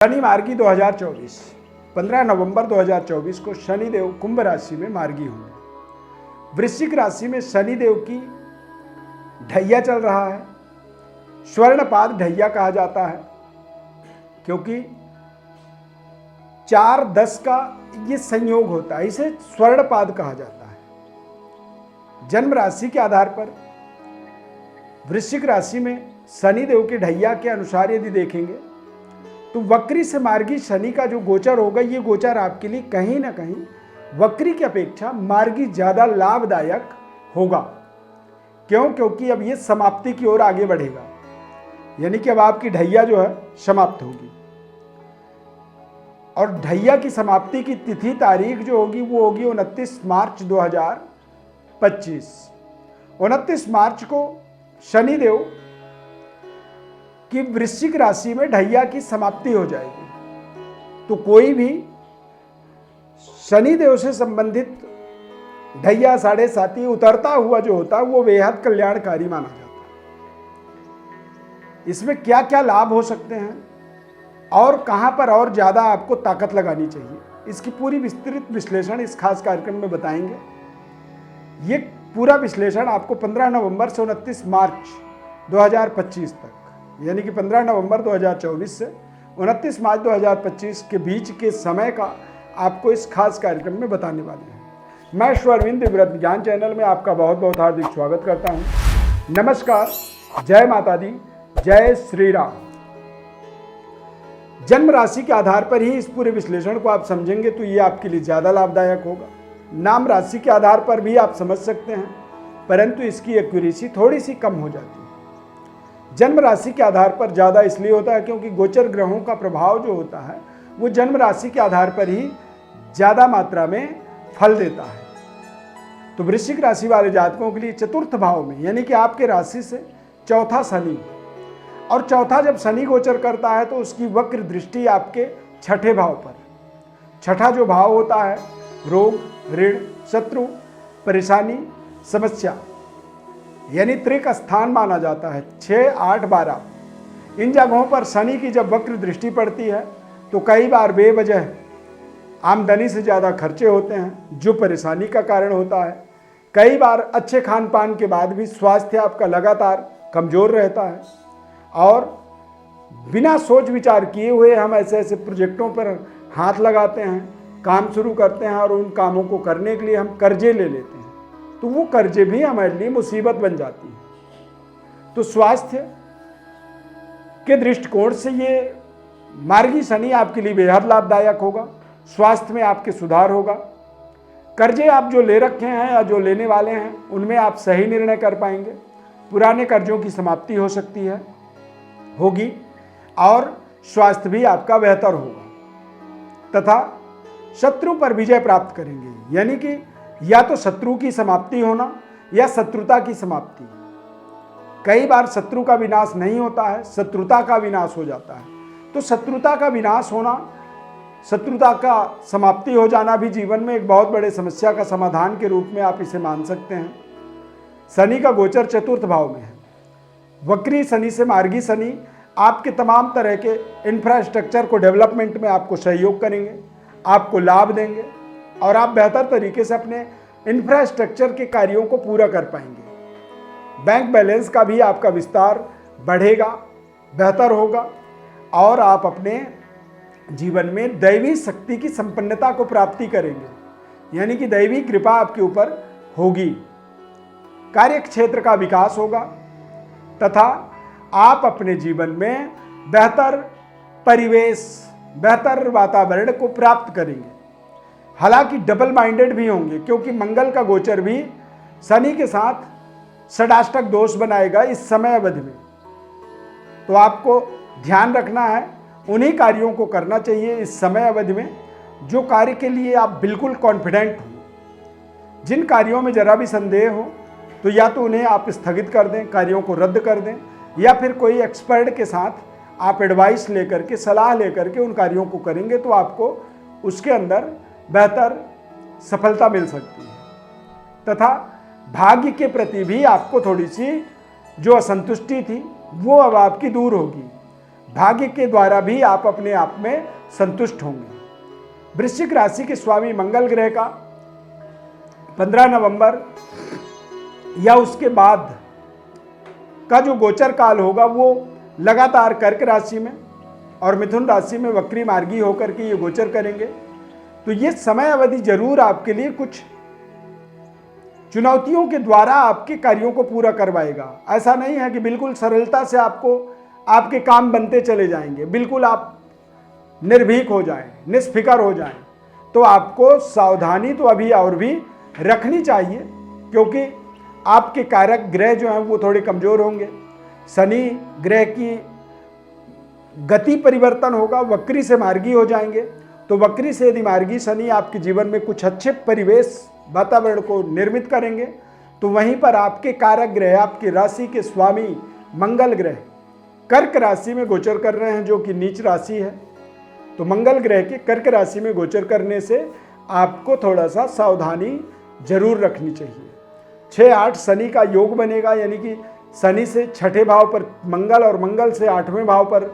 शनि मार्गी 2024 15 नवंबर 2024 को शनिदेव कुंभ राशि में मार्गी होंगे। वृश्चिक राशि में शनिदेव की ढैया चल रहा है। स्वर्णपाद ढैया कहा जाता है क्योंकि 4-10 का ये संयोग होता है, इसे स्वर्णपाद कहा जाता है। जन्म राशि के आधार पर वृश्चिक राशि में शनिदेव की ढैया के अनुसार यदि देखेंगे तो वक्री से मार्गी शनि का जो गोचर होगा, ये गोचर आपके लिए कहीं ना कहीं वक्री की अपेक्षा मार्गी ज़्यादा लाभदायक होगा। क्यों? क्योंकि अब ये समाप्ति की ओर आगे बढ़ेगा, यानी कि अब आपकी ढैया जो है समाप्त होगी। और ढैया की समाप्ति की तिथि तारीख जो होगी वो होगी 29 मार्च 2025। 29 मार्च को शनिदेव कि वृश्चिक राशि में ढैया की समाप्ति हो जाएगी। तो कोई भी शनिदेव से संबंधित ढैया 7.5 उतरता हुआ जो होता है वो बेहद कल्याणकारी माना जाता है। इसमें क्या क्या लाभ हो सकते हैं और कहां पर और ज्यादा आपको ताकत लगानी चाहिए, इसकी पूरी विस्तृत विश्लेषण इस खास कार्यक्रम में बताएंगे। ये पूरा विश्लेषण आपको 15 नवंबर से 29 मार्च 2025 तक, यानी कि 15 नवंबर 2024 से 29 मार्च 2025 के बीच के समय का आपको इस खास कार्यक्रम में बताने वाले हैं। मैं अरविंद दिव्यव्रत ज्ञान चैनल में आपका बहुत बहुत हार्दिक स्वागत करता हूं। नमस्कार, जय माता दी, जय श्री राम। जन्म राशि के आधार पर ही इस पूरे विश्लेषण को आप समझेंगे तो ये आपके लिए ज़्यादा लाभदायक होगा। नाम राशि के आधार पर भी आप समझ सकते हैं, परंतु इसकी एक्यूरेसी थोड़ी सी कम हो जाती है। जन्म राशि के आधार पर ज़्यादा इसलिए होता है क्योंकि गोचर ग्रहों का प्रभाव जो होता है वो जन्म राशि के आधार पर ही ज़्यादा मात्रा में फल देता है। तो वृश्चिक राशि वाले जातकों के लिए चतुर्थ भाव में, यानी कि आपके राशि से चौथा शनि, और चौथा जब शनि गोचर करता है तो उसकी वक्र दृष्टि आपके छठे भाव पर। छठा जो भाव होता है रोग, ऋण, शत्रु, परेशानी, समस्या, यानी त्रिक स्थान माना जाता है। 6, 8, 12 इन जगहों पर शनि की जब वक्र दृष्टि पड़ती है तो कई बार बेवजह आमदनी से ज़्यादा खर्चे होते हैं, जो परेशानी का कारण होता है। कई बार अच्छे खान पान के बाद भी स्वास्थ्य आपका लगातार कमज़ोर रहता है और बिना सोच विचार किए हुए हम ऐसे ऐसे प्रोजेक्टों पर हाथ लगाते हैं, काम शुरू करते हैं और उन कामों को करने के लिए हम कर्जे ले लेते हैं, तो वो कर्जे भी हमारे लिए मुसीबत बन जाती है। तो स्वास्थ्य के दृष्टिकोण से ये मार्गी शनि आपके लिए बेहद लाभदायक होगा। स्वास्थ्य में आपके सुधार होगा। कर्जे आप जो ले रखे हैं या जो लेने वाले हैं उनमें आप सही निर्णय कर पाएंगे। पुराने कर्जों की समाप्ति हो सकती है, होगी, और स्वास्थ्य भी आपका बेहतर होगा तथा शत्रु पर विजय प्राप्त करेंगे, यानी कि या तो शत्रु की समाप्ति होना या शत्रुता की समाप्ति। कई बार शत्रु का विनाश नहीं होता है, शत्रुता का विनाश हो जाता है। तो शत्रुता का विनाश होना, शत्रुता का समाप्ति हो जाना भी जीवन में एक बहुत बड़े समस्या का समाधान के रूप में आप इसे मान सकते हैं। शनि का गोचर चतुर्थ भाव में है। वक्री शनि से मार्गी शनि आपके तमाम तरह के इंफ्रास्ट्रक्चर को डेवलपमेंट में आपको सहयोग करेंगे, आपको लाभ देंगे और आप बेहतर तरीके से अपने इंफ्रास्ट्रक्चर के कार्यों को पूरा कर पाएंगे। बैंक बैलेंस का भी आपका विस्तार बढ़ेगा, बेहतर होगा और आप अपने जीवन में दैवी शक्ति की संपन्नता को प्राप्ति करेंगे, यानी कि दैवी कृपा आपके ऊपर होगी। कार्य क्षेत्र का विकास होगा तथा आप अपने जीवन में बेहतर परिवेश, बेहतर वातावरण को प्राप्त करेंगे। हालांकि डबल माइंडेड भी होंगे क्योंकि मंगल का गोचर भी शनि के साथ षडाष्टक दोष बनाएगा इस समय अवधि में। तो आपको ध्यान रखना है, उन्हीं कार्यों को करना चाहिए इस समय अवधि में जो कार्य के लिए आप बिल्कुल कॉन्फिडेंट हो। जिन कार्यों में जरा भी संदेह हो तो या तो उन्हें आप स्थगित कर दें, कार्यों को रद्द कर दें, या फिर कोई एक्सपर्ट के साथ आप एडवाइस लेकर के, सलाह लेकर के उन कार्यों को करेंगे तो आपको उसके अंदर बेहतर सफलता मिल सकती है। तथा भाग्य के प्रति भी आपको थोड़ी सी जो असंतुष्टि थी वो अब आपकी दूर होगी। भाग्य के द्वारा भी आप अपने आप में संतुष्ट होंगे। वृश्चिक राशि के स्वामी मंगल ग्रह का 15 नवंबर या उसके बाद का जो गोचर काल होगा वो लगातार कर्क राशि में और मिथुन राशि में वक्री मार्गी होकर के ये गोचर करेंगे। तो ये समय अवधि जरूर आपके लिए कुछ चुनौतियों के द्वारा आपके कार्यों को पूरा करवाएगा। ऐसा नहीं है कि बिल्कुल सरलता से आपके काम बनते चले जाएंगे, बिल्कुल आप निर्भीक हो जाएं, निष्फिकर हो जाएं। तो आपको सावधानी तो अभी और भी रखनी चाहिए, क्योंकि आपके कारक ग्रह जो हैं वो थोड़े कमजोर होंगे। शनि ग्रह की गति परिवर्तन होगा, वक्री से मार्गी हो जाएंगे। तो वक्री से यदि मार्गी शनि आपके जीवन में कुछ अच्छे परिवेश वातावरण को निर्मित करेंगे, तो वहीं पर आपके कारक ग्रह, आपकी राशि के स्वामी मंगल ग्रह कर्क राशि में गोचर कर रहे हैं, जो कि नीच राशि है। तो मंगल ग्रह के कर्क राशि में गोचर करने से आपको थोड़ा सा सावधानी जरूर रखनी चाहिए। 6-8 शनि का योग बनेगा, यानी कि शनि से 6ठे भाव पर मंगल और मंगल से 8वें भाव पर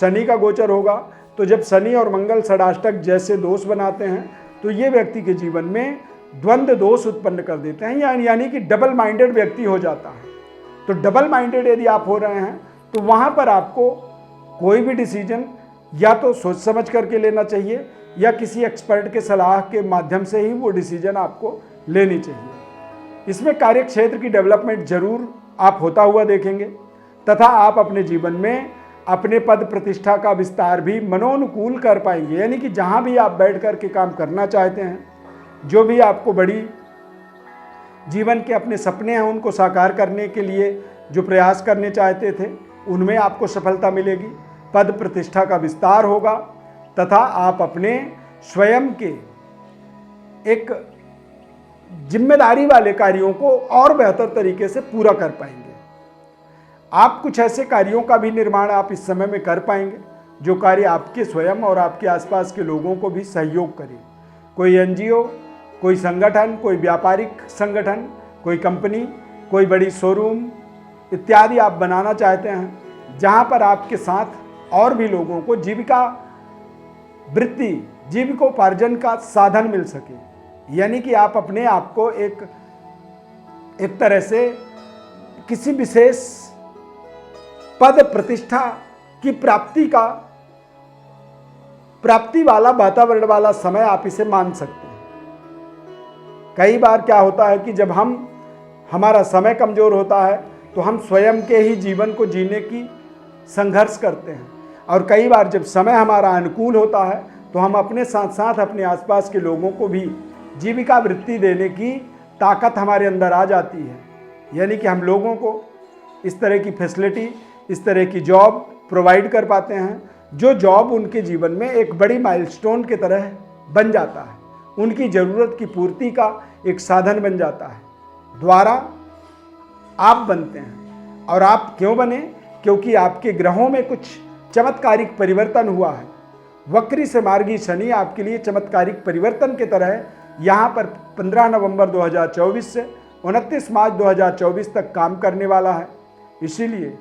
शनि का गोचर होगा। तो जब शनि और मंगल षडाष्टक जैसे दोष बनाते हैं, तो ये व्यक्ति के जीवन में द्वंद्व दोष उत्पन्न कर देते हैं, यानी कि डबल माइंडेड व्यक्ति हो जाता है। तो डबल माइंडेड यदि आप हो रहे हैं, तो वहाँ पर आपको कोई भी डिसीजन या तो सोच समझ करके लेना चाहिए, या किसी एक्सपर्ट के सलाह के माध्यम से ही वो डिसीजन आपको लेनी चाहिए। इसमें कार्य क्षेत्र की डेवलपमेंट जरूर आप होता हुआ देखेंगे, तथा आप अपने जीवन में अपने पद प्रतिष्ठा का विस्तार भी मनोनुकूल कर पाएंगे। यानी कि जहाँ भी आप बैठ कर के काम करना चाहते हैं, जो भी आपको बड़ी जीवन के अपने सपने हैं उनको साकार करने के लिए जो प्रयास करने चाहते थे, उनमें आपको सफलता मिलेगी। पद प्रतिष्ठा का विस्तार होगा, तथा आप अपने स्वयं के एक जिम्मेदारी वाले कार्यों को और बेहतर तरीके से पूरा कर पाएंगे। आप कुछ ऐसे कार्यों का भी निर्माण आप इस समय में कर पाएंगे जो कार्य आपके स्वयं और आपके आसपास के लोगों को भी सहयोग करे। कोई एनजीओ, कोई संगठन, कोई व्यापारिक संगठन, कोई कंपनी, कोई बड़ी शोरूम इत्यादि आप बनाना चाहते हैं, जहां पर आपके साथ और भी लोगों को जीविका वृत्ति, जीविकोपार्जन का साधन मिल सके। यानी कि आप अपने आप को एक तरह से किसी विशेष पद प्रतिष्ठा की प्राप्ति वाला वातावरण वाला समय आप इसे मान सकते हैं। कई बार क्या होता है कि जब हमारा समय कमजोर होता है, तो हम स्वयं के ही जीवन को जीने की संघर्ष करते हैं, और कई बार जब समय हमारा अनुकूल होता है, तो हम अपने साथ साथ अपने आसपास के लोगों को भी जीविका वृत्ति देने की ताकत हमारे अंदर आ जाती है। यानी कि हम लोगों को इस तरह की फैसिलिटी, इस तरह की जॉब प्रोवाइड कर पाते हैं, जो जॉब उनके जीवन में एक बड़ी माइलस्टोन की तरह बन जाता है, उनकी ज़रूरत की पूर्ति का एक साधन बन जाता है। द्वारा आप बनते हैं, और आप क्यों बने? क्योंकि आपके ग्रहों में कुछ चमत्कारिक परिवर्तन हुआ है। वक्री से मार्गी शनि आपके लिए चमत्कारिक परिवर्तन की तरह यहाँ पर 15 नवंबर 2024 से 29 मार्च 2024 तक काम करने वाला है। इसीलिए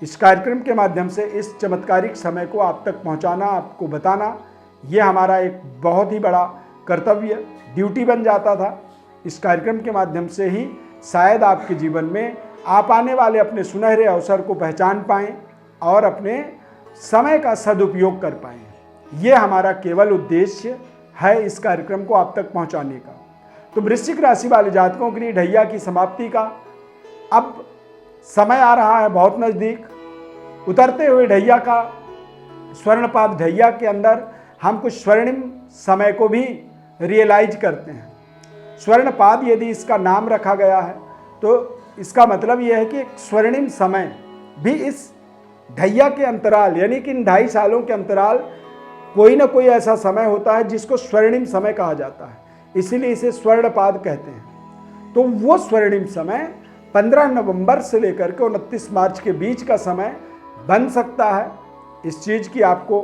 इस कार्यक्रम के माध्यम से इस चमत्कारिक समय को आप तक पहुँचाना, आपको बताना, ये हमारा एक बहुत ही बड़ा कर्तव्य, ड्यूटी बन जाता था। इस कार्यक्रम के माध्यम से ही शायद आपके जीवन में आप आने वाले अपने सुनहरे अवसर को पहचान पाएँ और अपने समय का सदुपयोग कर पाएँ। ये हमारा केवल उद्देश्य है इस कार्यक्रम को आप तक पहुंचाने का। तो वृश्चिक राशि वाले जातकों के लिए ढैया की समाप्ति का अब समय आ रहा है बहुत नज़दीक। उतरते हुए ढैया का स्वर्णपाद ढैया के अंदर हम कुछ स्वर्णिम समय को भी रियलाइज करते हैं। स्वर्णपाद यदि इसका नाम रखा गया है, तो इसका मतलब यह है कि एक स्वर्णिम समय भी इस ढैया के अंतराल, यानी कि इन 2.5 सालों के अंतराल कोई ना कोई ऐसा समय होता है जिसको स्वर्णिम समय कहा जाता है, इसीलिए इसे स्वर्णपाद कहते हैं। तो वो स्वर्णिम समय 15 नवंबर से लेकर के 29 मार्च के बीच का समय बन सकता है। इस चीज़ की आपको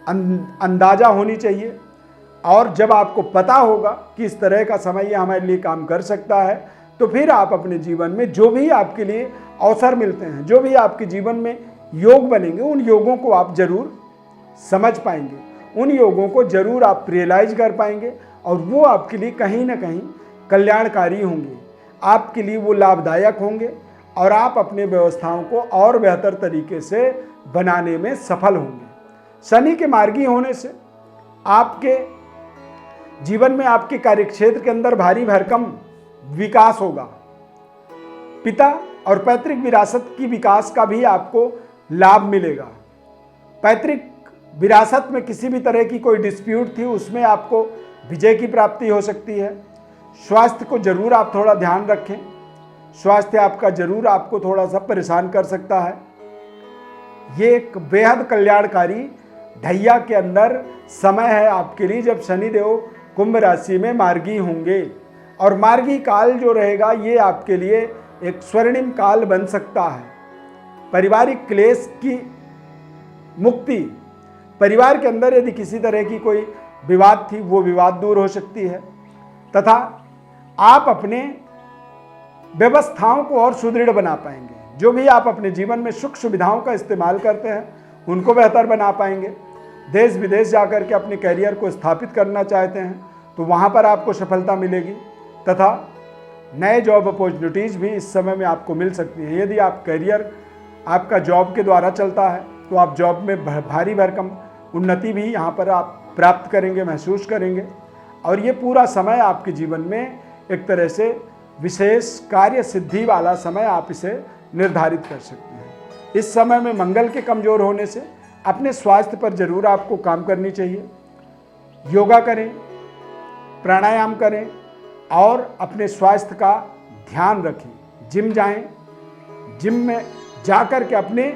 अंदाज़ा होनी चाहिए, और जब आपको पता होगा कि इस तरह का समय ये हमारे लिए काम कर सकता है, तो फिर आप अपने जीवन में जो भी आपके लिए अवसर मिलते हैं, जो भी आपके जीवन में योग बनेंगे, उन योगों को आप जरूर समझ पाएंगे, उन योगों को जरूर आप रियलाइज कर पाएंगे और वो आपके लिए कहीं ना कहीं कल्याणकारी होंगे, आपके लिए वो लाभदायक होंगे और आप अपने व्यवस्थाओं को और बेहतर तरीके से बनाने में सफल होंगे। शनि के मार्गी होने से आपके जीवन में, आपके कार्यक्षेत्र के अंदर भारी भरकम विकास होगा। पिता और पैतृक विरासत की विकास का भी आपको लाभ मिलेगा। पैतृक विरासत में किसी भी तरह की कोई डिस्प्यूट थी, उसमें आपको विजय की प्राप्ति हो सकती है। स्वास्थ्य को जरूर आप थोड़ा ध्यान रखें, स्वास्थ्य आपका जरूर आपको थोड़ा सा परेशान कर सकता है। ये एक बेहद कल्याणकारी ढैया के अंदर समय है आपके लिए, जब शनिदेव कुंभ राशि में मार्गी होंगे। और मार्गी काल जो रहेगा ये आपके लिए एक स्वर्णिम काल बन सकता है। पारिवारिक क्लेश की मुक्ति, परिवार के अंदर यदि किसी तरह की कोई विवाद थी वो विवाद दूर हो सकती है, तथा आप अपने व्यवस्थाओं को और सुदृढ़ बना पाएंगे। जो भी आप अपने जीवन में सुख सुविधाओं का इस्तेमाल करते हैं उनको बेहतर बना पाएंगे। देश विदेश जाकर के अपने करियर को स्थापित करना चाहते हैं तो वहाँ पर आपको सफलता मिलेगी, तथा नए जॉब अपॉर्चुनिटीज़ भी इस समय में आपको मिल सकती हैं। यदि आप करियर आपका जॉब के द्वारा चलता है तो आप जॉब में भारी भरकम उन्नति भी यहाँ पर आप प्राप्त करेंगे, महसूस करेंगे। और ये पूरा समय आपके जीवन में एक तरह से विशेष कार्य सिद्धि वाला समय आप इसे निर्धारित कर सकते हैं। इस समय में मंगल के कमज़ोर होने से अपने स्वास्थ्य पर जरूर आपको काम करनी चाहिए। योगा करें, प्राणायाम करें और अपने स्वास्थ्य का ध्यान रखें। जिम जाएं, जिम में जाकर के अपने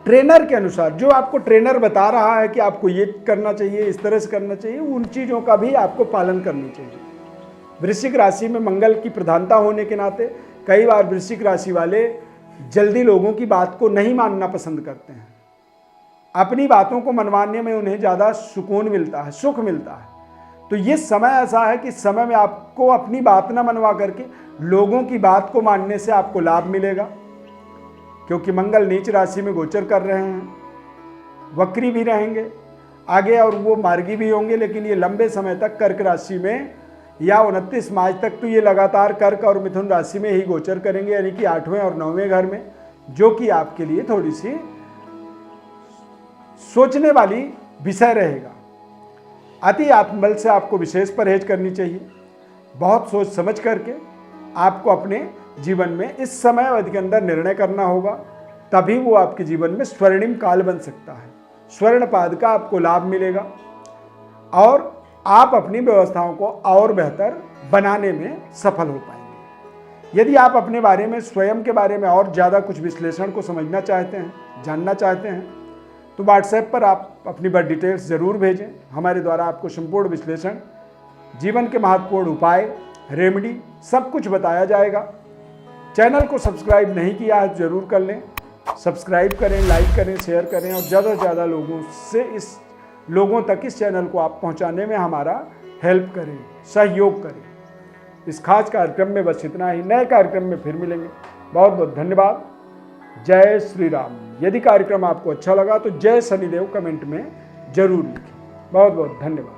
ट्रेनर के अनुसार, जो आपको ट्रेनर बता रहा है कि आपको ये करना चाहिए, इस तरह से करना चाहिए, उन चीज़ों का भी आपको पालन करनी चाहिए। वृश्चिक राशि में मंगल की प्रधानता होने के नाते कई बार वृश्चिक राशि वाले जल्दी लोगों की बात को नहीं मानना पसंद करते हैं। अपनी बातों को मनवाने में उन्हें ज़्यादा सुकून मिलता है, सुख मिलता है। तो ये समय ऐसा है कि इस समय में आपको अपनी बात ना मनवा करके लोगों की बात को मानने से आपको लाभ मिलेगा, क्योंकि मंगल नीच राशि में गोचर कर रहे हैं, वक्री भी रहेंगे आगे और वो मार्गी भी होंगे, लेकिन ये लंबे समय तक कर्क राशि में या 29 मार्च तक तो ये लगातार कर्क और मिथुन राशि में ही गोचर करेंगे, यानी कि 8वें और 9वें घर में, जो कि आपके लिए थोड़ी सी सोचने वाली विषय रहेगा। अति आत्मबल से आपको विशेष परहेज करनी चाहिए। बहुत सोच समझ करके आपको अपने जीवन में इस समय अवधि के अंदर निर्णय करना होगा, तभी वो आपके जीवन में स्वर्णिम काल बन सकता है। स्वर्णपाद का आपको लाभ मिलेगा और आप अपनी व्यवस्थाओं को और बेहतर बनाने में सफल हो पाएंगे। यदि आप अपने बारे में, स्वयं के बारे में और ज़्यादा कुछ विश्लेषण को समझना चाहते हैं, जानना चाहते हैं, तो व्हाट्सएप पर आप अपनी बर्थ डिटेल्स ज़रूर भेजें। हमारे द्वारा आपको संपूर्ण विश्लेषण, जीवन के महत्वपूर्ण उपाय, रेमेडी सब कुछ बताया जाएगा। चैनल को सब्सक्राइब नहीं किया है ज़रूर कर लें, सब्सक्राइब करें, लाइक करें, शेयर करें और ज़्यादा से ज़्यादा लोगों तक इस चैनल को आप पहुंचाने में हमारा हेल्प करें, सहयोग करें। इस खास कार्यक्रम में बस इतना ही। नए कार्यक्रम में फिर मिलेंगे। बहुत बहुत धन्यवाद। जय श्री राम। यदि कार्यक्रम आपको अच्छा लगा तो जय शनिदेव कमेंट में जरूर लिखें। बहुत बहुत धन्यवाद।